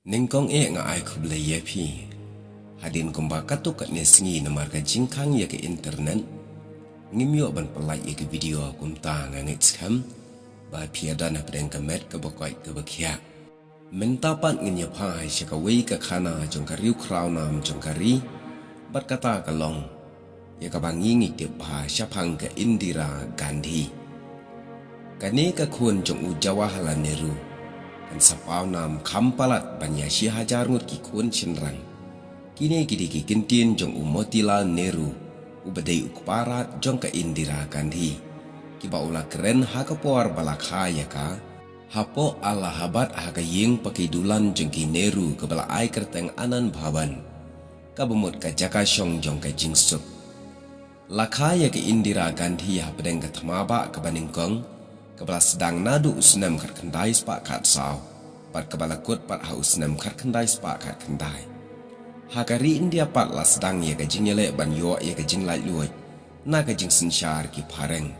Ningkong nga ai kublai ye phi hadin kumba katuk kat nesingi namar ka jingkang ye ke internet ngimyo ban pelai ye ke video kumta ngangit skam ba piada na pedeng kamet ke bokoi ke bekia mentapat ngenya phai shakawei ka khana jongkariu kraw nam jongkari bat kata kalong ye ka bangi ngi te pha shapang ke Indira Gandhi kane ka khun jong u Jawaharlal Nehru kan sapau nam kampalat banya shi hajar ngut ki kun chinrang kini gidi ki kintin jong u Motilal Nehru u badai ukparat jong ka Indira Gandhi ki ba ula keren ha ka por balakha ya ka hapo ala habat ha ka ying pakidulan jong ki Nehru ke bala ai kerteng anan bhavan ka bumut ka jaka shong jong ka jingsuk lakha ya ke Indira Gandhi ha pedeng ka thamaba ka baningkong kebala sedang nadu usnam kat kendai spak kat saw pat kebala kut pat ha usnam kat kendai spak kat kendai hakari India pat la sedang ye ka jingle ban yo ye ka jing lai luoi na ka jing sinshar ki phareng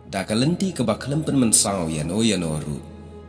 da ka lenti ka bakhlem pen man saw ya no ru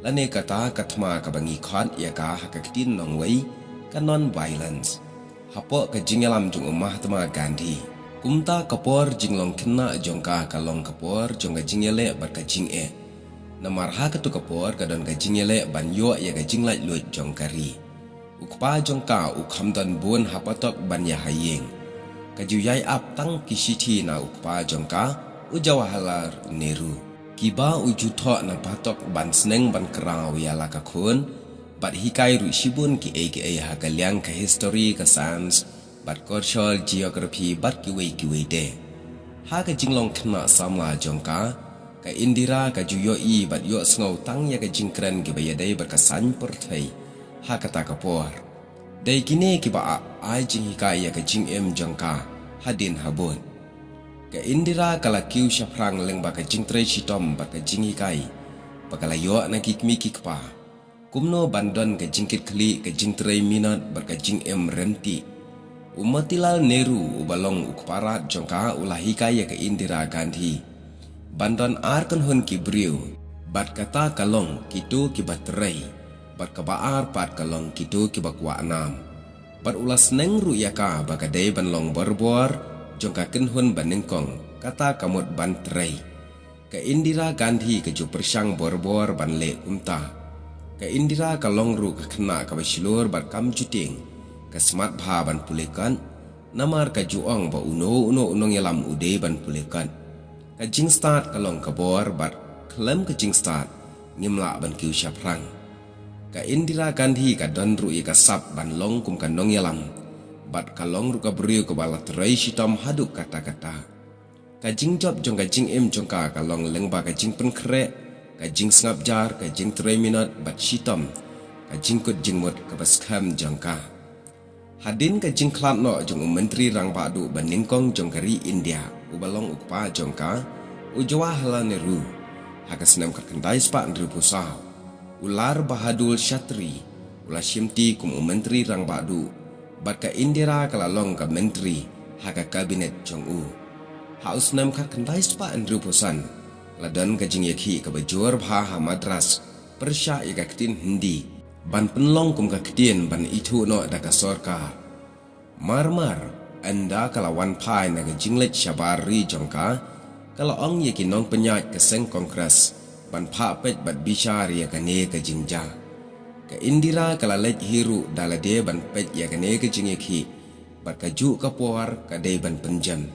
lane kata kathma ka bangi khan ya ka hakatin nong wei ka non violence hapo ka jingalam jung Mahatma Gandhi kumta kapor jinglong kena jongka kalong kapor jongka jingle bat ka jing namar ha ka tu kapor ka don ka jingle ban yo ya ka jinglai luit jongkari ukpa jongka ukhamdan bun hapatok ban ya hayeng ka juyai ap tang kisiti na ukpa jongka u Jawaharlal Nehru kiba uju tho na patok ban sneng ban kraw ya la ka khun bat hikai ru shibun ki ha ka liang ka history ka science bat cultural geography bat kiwei de ha ka jinglong khna samla jongka ka Indira ka juyo I bat yo sngo tang ya ka jingkran ki bayadai bat ka san porthai ha ka ta ka por dai kine ki ba ai jing ka ya ka jing jongka hadin habun ka Indira kala kiu shaprang leng ba ka jingtre chitom bat ka jing kai bakala yo na ki mi ki pa kumno bandon ka jingkit khli ka jingtre minat bat ka jing renti Motilal Nehru ubalong ukparat jongka ulahika ya ke Indira Gandhi bandon ar kan hun ki briu bat kata kalong kitu ki batrai bat ka baar pat kalong kitu ki bakwa nam bat ulas neng ru ya ka bakadai banlong borbor jongka ken hun banengkong kata kamut bantrai ke Indira Gandhi ke ju persang borbor ban le kumta ke Indira kalong ru ka khna ka basilur bat kam juting ka smart bha ban pulekan namar ka juang ba uno unong yalam ude ban pulekan ka jing start kalong ka bor bat klem ka jing start ngimla ban kiu shaprang ka Indira Gandhi ka don ru ka sap ban long kum ka nong yalam bat kalong ru ka briu ka balat rai shitam haduk kata-kata ka jing job jong ka jing jong ka kalong leng ba ka jing pen kre ka jing snap jar ka jing 3 minute bat shitam ka jing kut jing mot ka baskam jong ka hadin ka jing klat no jong menteri rang badu baningkong jong kari India ubalong ukpa jong ka u Jawaharlal Nehru hakasnam ka kendai spa ndru pusau ular Bahadur Shatri ula shimti kum menteri rang badu bat ka Indira kalalong ka menteri haka kabinet jong u hausnam ka kendai spa ndru pusan ladan ka jing yakhi ka bajur bha ha madras persha ikaktin Hindi ban penlong kum ka kedien ban itu no da ka sorka marmar anda kalawan pai na ka jinglet shabari jongka kala ong ye kinong penyat ke seng kongres ban pha pet bat bichar ya ka ne ka jingja ka Indira kala lek hiru dalade ban pet ya ka ne ka jingeki bat ka ju ka por ka dei ban penjam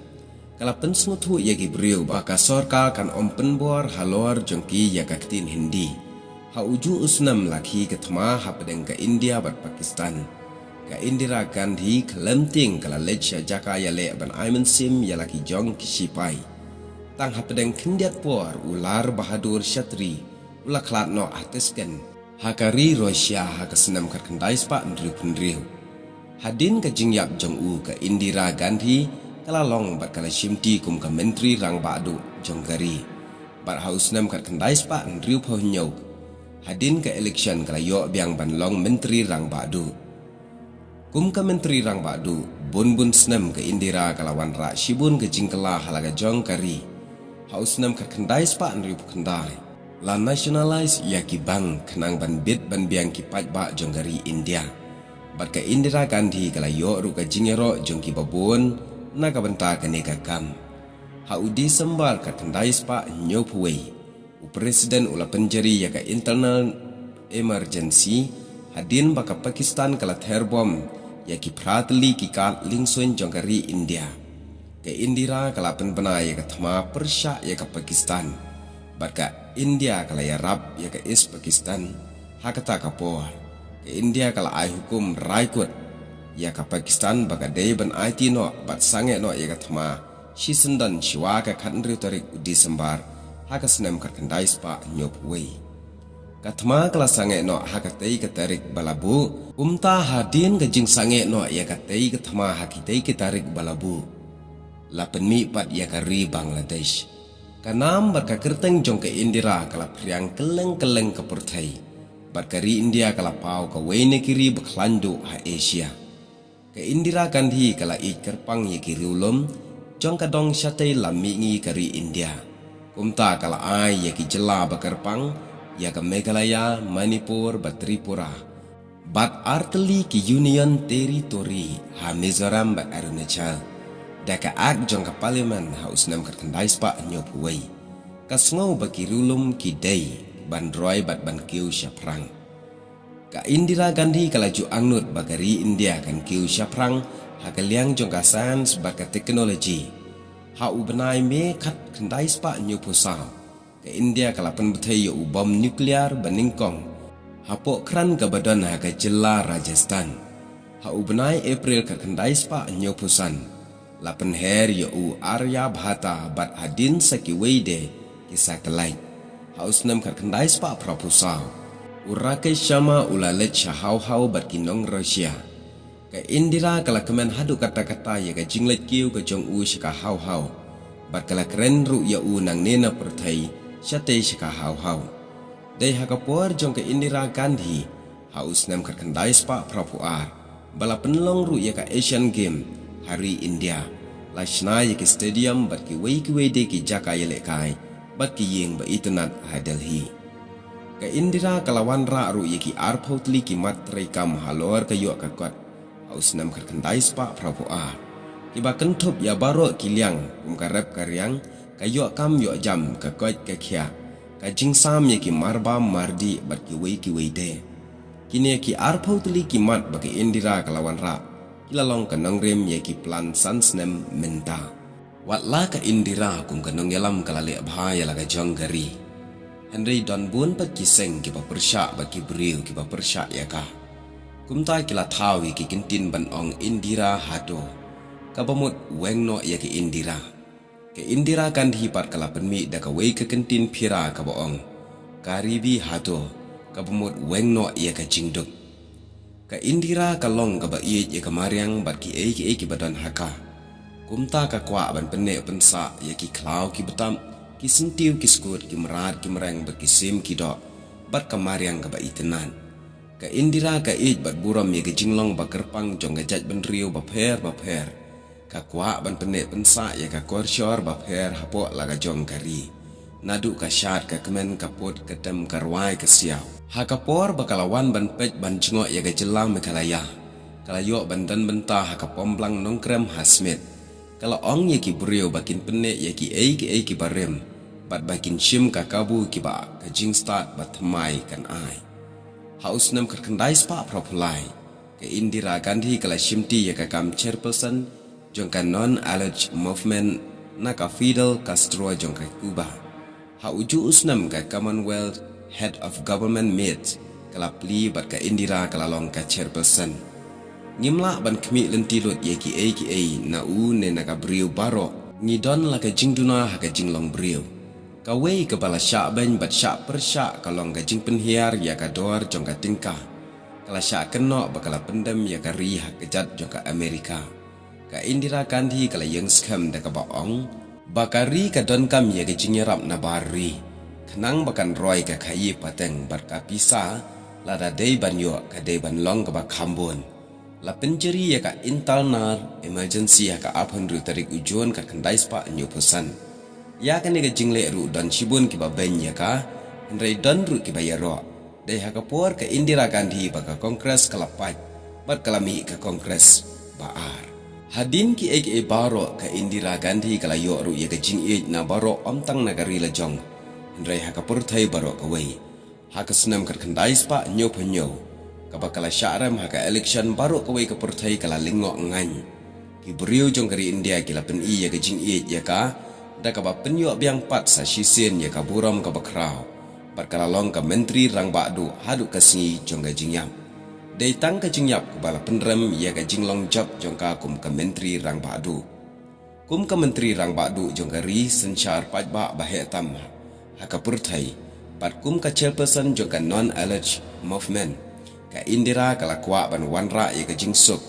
kala pensmutu ye ki briu ba ka sorka kan om penbor halor jongki ya ka tin Hindi ha uju usnam lakhi ke thma ha pedeng ka India bat Pakistan ka Indira Gandhi klemting kala lecha jaka ya le ban Ayman Sim ya laki jong kisipai tang ha pedeng kindiat por ular Bahadur Shatri ula klat no atesken hakari Russia ha kasnam kat kendai spa ndru pendriu hadin ka jingyap jong u ka Indira Gandhi kala long bat kala shimti kum ka menteri rang badu jong kari bat hausnam kat kendai spa ndru pho nyok hadin ke election kala yo biang ban long menteri rang badu kum ka menteri rang badu bun snam ke Indira kalawan ra shibun ke jingkala halaga jong kari hausnam ka kendai spa nri kendai la nationalize ya ki bang kenang ban bit ban biang ki paj ba jonggari India. Bat ka Indira Gandhi kala yo ru ka jingero jong ki babon na ka banta ka ne ka kam. Ha udi sembar ka tandai spa nyopuwei. U presiden ula penjari ya ka internal emergency hadin baka Pakistan kala terbom ya ki pratli ki kat lingsun jonggari India. Ke Indira kala penbena ya ka thama persya ya ka Pakistan. Barka India kala ya rab ya ka is Pakistan hakata kapor. Ke India kala ai hukum raikut ya ka Pakistan baka day ban IT no bat sange no ya ka thama shi sendan shiwa ka khandri tarik udi sembar haka senem karkandai spa nyopwei. Katma kala sange no hakatei ka tarik balabu umta hadin ka jing sange no ya ka tei ka thama hakitei ka tarik balabu. Lapan mi pat ya ka ri Bangladesh. Kanam barka kerteng jong ke Indira kala priang keleng-keleng ke pertai. Barka ri India kala pau ka wene kiri baklandu ha Asia. Ke Indira Gandhi kala i kerpang ya kiri ulum jong ka dong syatei lamingi ka ri India. Kumta kala ai ya ki jela bakerpang ya ka Meghalaya, Manipur, Tripura. Bat arteli ki Union Territory ha Mizoram bat Arunachal. Daka ak jong ka parlimen haus nam kartandai spa nyopuwei. Kasngau baki rulum ki day bandroi bat ban kiu syaprang. Ka Indira Gandhi kalaju angnut bagari India kan kiu syaprang hakaliang jong ka sains baka teknologi. Ha ubenai me kat kandai spa nyopusau. Ka India kalapan betai yo bom nuklear baningkong. Hapok kran ka badan ha ka jela Rajasthan. Ha ubenai April ka kandai spa nyopusan. Lapan her ya u Arya Bhata bat hadin sakiwede ki satellite. Haus nam karkandai spa propusal. Urake syama ulalet syahau-hau bat kinong Rusia. Ka Indira kala kemen hadu kata-kata ya ka jinglet kiu ka jong u syaka hau-hau. Bat kala keren ru ya u nang nena pertai syate syaka hau-hau. Dai hakapor jong ka Indira Gandhi haus nam karkandai spa propuar. Bala penlong ru ya ka Asian Game hari India. Lashna ya ki stadium bat ki wei de ki jaka ya lekai bat ki yeng ba internet ha Delhi. Ka Indira kalawan ra ru ya ki arpotli ki matrai kam halor ka yo ka kot. Haus nam karkandai spa prapuar. Ki ba kentup ya baro ki liang karep karyang ka yo kam yo jam ka kot ka khia. Ka jingsam ya ki marba mardi bat ki wei de. Kini ya ki arpotli ki mat ba ki Indira kalawan ra. Ilalong kanong rem ya ki plan sansnem menta. Watla ka Indira kum kanong yalam kalali abhaya laga jonggari. Henry don bun pat kiseng ki papersya ba ki briu ki papersya ya ka. Kumta kila tawi ki kintin ban ong Indira hado. Kabamut weng no ya ki Indira. Ke Indira Gandhi pat kalapan mi da ka wei ka kintin pira ka boong. Karibi hado. Kabamut weng no ya ka jingduk. Ka Indira kalong ka bait ya kamariang bat ki ki badan haka. Kumta ka kwa ban penne pensa ya ki klau ki betam ki sentiu ki skut ki merat ki mereng bat ki sim ki dok bat kamariang ka baitenan. Ka Indira ka bat buram ya ki jinglong ba kerpang jong ga jaj ban riu ba pher. Ka kwa ban penne pensa ya ka korsyor ba pher hapo laga jong kari. Nadu ka syat ka kemen kapot ketem karwai ka siau. Hakapor bakalawan ban pej ban jengok ya ga jelang Meghalaya. Kalayo bandan benta hakapomblang nongkrem hasmit. Kalau ong ya ki brio bakin penne ya ki ki barem. Bat bakin shim ka kabu ki ba ka jing start bat mai kan ai. Haus nam karkandai spa propulai. Ke Indira Gandhi kala shimti ya ka kam chairperson jong ka non-alleged movement na ka Fidel Castro jong ka Cuba. Ha uju usnam ka Commonwealth Head of Government Meet kala pli bat ka Indira kala long ka chairperson. Ngimla ban kmi lentilot ye ki na u ne na ka brio baro ngidon la ka jingduna ha ka jinglong brio. Ka wei ka bala sya ben bat sya persya kalong ka jing penhiar ya ka dor jong ka tingkah. Kala sya keno bakala pendem ya ka ri ha ka jat jong ka Amerika. Ka Indira Gandhi kala yang skam da ka baong bakari ka don kam ya ka jingyarap na bari. Kenang bakan roy ka kayi pateng bat ka pisa lada day ban yo ka day ban long ka ba kambon. La penjeri ya ka internal emergency ya ka apon ru tarik ujuan ka kandai spa nyo pesan. Ya ka nega jingle ru dan shibun ki ba ben ya ka Henry don ru ki bayaro dai hakapor ke Indira Gandhi baka kongres kalapai bat kalami ke kongres baar hadin ki ege baro ke Indira Gandhi kala yo ru ye ke jing e na baro omtang nagari la jong Henry hakapor thai baro ka wei hakasnam kat khandai spa nyo phnyo ka bakala syaram haka election baro ka wei ka porthai kala lingo ngan ki brio jong kari India kila pen i ye ke jing e ye ka da ka ba penyo biang pat sa sisen ye ka buram ka bakrao Perkalalong ke menteri rang bakdu haduk kesingi jong ke jingyap. Dai tang ke jingyap kubala penrem ia ke jinglong job jong ka kum ke menteri rang bakdu. Kum ke menteri rang bakdu jong ke ri sensyar pajbak bahaya tam. Haka purthai pat kum ke chairperson jong ke non-alleged movement. Ke Indira kala kuak ban wanra ia ke jingsuk.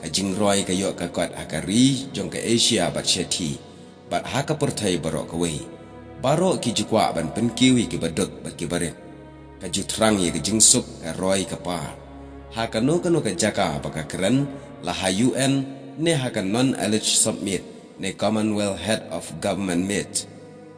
Ke jingroy ke yok ke kot haka ri jong ke Asia bat syeti. Bat haka purthai barok ke wei. Barok ki jukwa ban penkiwi ki baduk bat ki barit. Ka jutrang ye ke jingsup ka roy ka par. Ha ka no ka jaka baka keren la ha UN ne ha ka non-alleged submit ne Commonwealth Head of Government meet.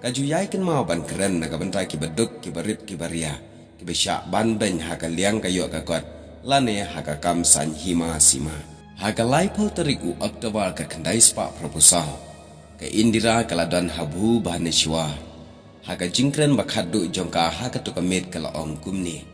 Ka ju yai ken mau ban keren na ka bantai ki baduk ki barit ki baria. Ki besyak ban ben ha ka liang ka yok ka kot. La ne ha ka kam san hima sima. Ha ka lai pau teriku Oktober ka kendai spak proposal. Ka Indira kaladan habu bahane syuar. Haka jingkren bakhadu jongka haka tu kamit kala ong kumni.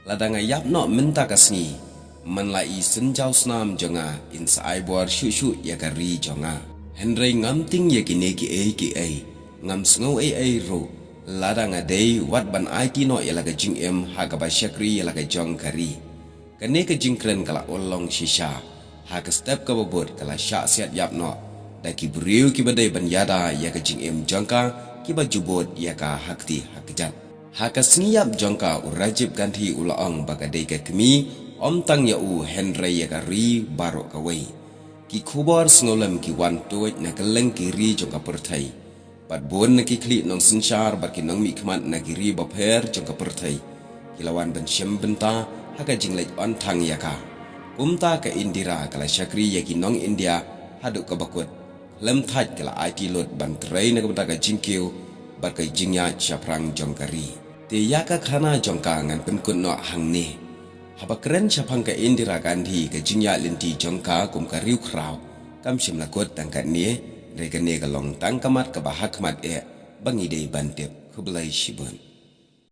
Ladanga yap no minta kasni. Manlai senjau snam jonga insa aibuar shu ya kari jonga. Henry ngamting ya kine ki ai. Ngam sngau ai ro. Ladanga day wat ban ai ki no ya laga jing haka ba syakri ya laga jong kari. Kane ka jingkren kala olong shisha. Haka step ka babot kala syak siat yap no. Daki beriu ki badai ban yada ya ka jing jongka. Kiba jubot ia ka hakti hakjat. Haka sengiyap jongka Rajib Gandhi ulaong bagadai ke kemi omtang ya Henry ya ka ri baro ka wei. Ki kubar sengolam ki wan tuaj na keleng kiri jongka perthai. Pat bon na ki kli nong sensyar bat ki nong mikmat na kiri bapher jongka perthai. Kilawan ban syem benta haka jinglej on tang ya ka. Kumta ka Indira kala syakri ya ki nong India haduk ka bakut. Lem thaj kala IT lot ban trai na kabata ka jingkiu bar ka jingya chaprang jongkari. Te yaka khana jongka ngan penkun no hang ni. Haba keren chapang ka Indira Gandhi ka jingya linti jongka kum ka riu kraw. Kam shim lakot tangkat ni rega ne ka long tang kamat ka bahakmat bangi dei bantep kublai shibun.